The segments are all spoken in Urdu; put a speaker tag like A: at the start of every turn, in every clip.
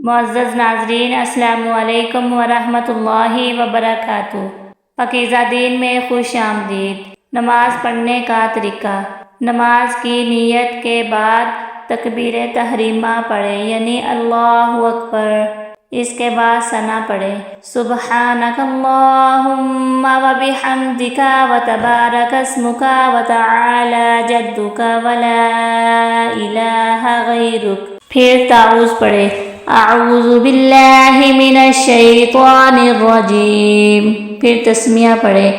A: معزز ناظرین، السلام علیکم ورحمۃ اللہ وبرکاتہ۔ پاکیزہ دین میں خوش آمدید۔ نماز پڑھنے کا طریقہ: نماز کی نیت کے بعد تکبیر تحریمہ پڑھیں، یعنی اللہ اکبر۔ اس کے بعد ثنا پڑھیں، سبحانک اللہم وبحمدک وتبارک اسمک وتعالی جدک ولا الہ غیرک۔ پھر تعوذ پڑھیں، اعوذ باللہ من الشیطان الرجیم۔ پھر تسمیہ پڑھیں،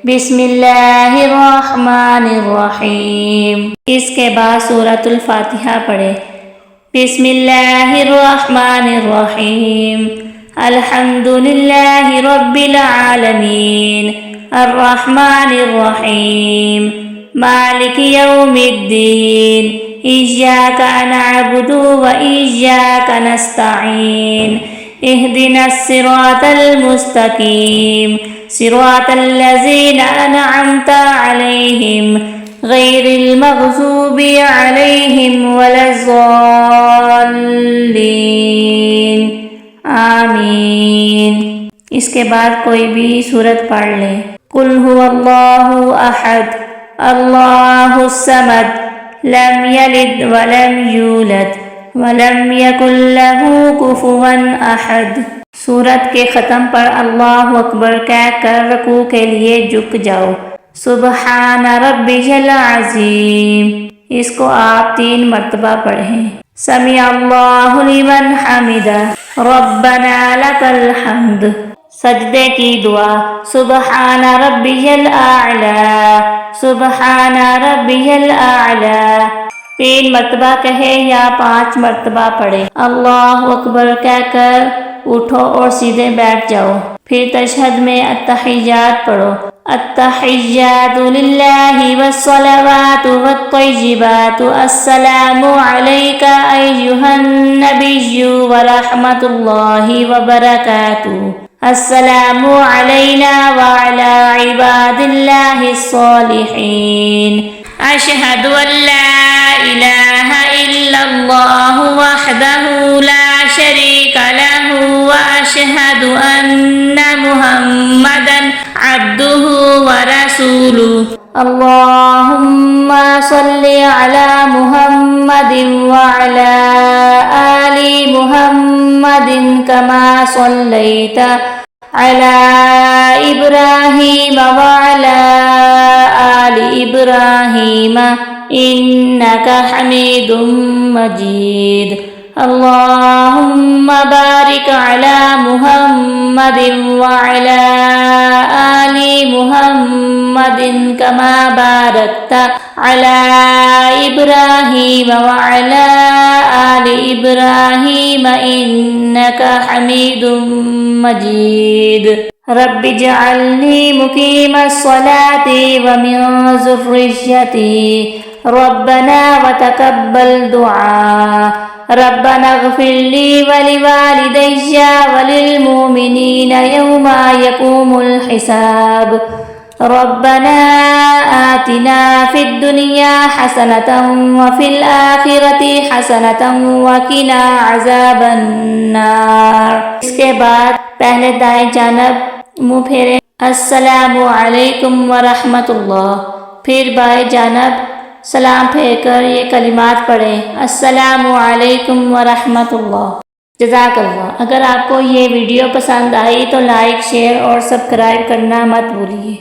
A: بسم اللہ الرحمن الرحیم۔ اس کے بعد سورۃ الفاتحہ پڑھیں، بسم اللہ الرحمن الرحیم، الحمد للہ رب العالمین، الرحمن الرحیم، مالک یوم الدین، ایاک نعبد و ایاک نستعین، اہدنا الصراط المستقیم، صراط الذین انعمت علیہم غیر المغضوب علیہم ولا الضالین، آمین۔ اس کے بعد کوئی بھی سورت پڑھ لیں۔ قل هو اللہ احد، اللہ الصمد، لم یلد ولم یولد ولم یکن لہ کفوا احد۔ سورت کے ختم پر اللہ اکبر کہہ کر رکوع کے لیے جھک جاؤ۔ سبحان ربی العظیم، اس کو آپ 3 مرتبہ پڑھیں۔ سمیع اللہ لمن حمدہ، ربنا لک الحمد۔ سجدے کی دعا: سبحان ربی الاعلی، سبحان ربی الاعلی۔ 3 مرتبہ کہیں یا 5 مرتبہ پڑھیں۔ اللہ اکبر کہہ کر اٹھو اور سیدھے بیٹھ جاؤ۔ پھر تشہد میں التحیات پڑھو۔ التحیات للہ والصلوات والطیبات، السلام علیک ایہا النبی ورحمۃ اللہ وبرکاتہ، السلام علینا وعلی عباد اللہ الصالحین، اشہد ان لا الہ الا اللہ وحدہ لا شریک لہ واشہد ان محمدا عبدہ ورسولہ۔ اللہم صلی علی محمد وعلی آل محمد کما صلیت علی ابراہیم وعلی آل ابراہیم انک حمید مجید۔ اللہم بارک علی محمد وعلی آل محمد کما بارکت علی ابراہیم وعلی آل ابراہیم انک حمید مجید۔ رب اجعلنی مقیم الصلاۃ ومن ذریتی، ربنا وتقبل دعاء، ربنا اغفر لی ولوالدی وللمؤمنین یوم یقوم الحساب، ربنا آتنا فی الدنیا حسنۃ وفی الآخرۃ حسنۃ وقنا عذاب النار۔ اس کے بعد پہلے دائیں جانب منہ پھیریں، السلام علیکم ورحمۃ اللہ۔ پھر بائیں جانب سلام پھیر کر یہ کلمات پڑھیں، السلام علیکم ورحمۃ اللہ۔ جزاک اللہ۔ اگر آپ کو یہ ویڈیو پسند آئی تو لائک، شیئر اور سبسکرائب کرنا مت بھولیے۔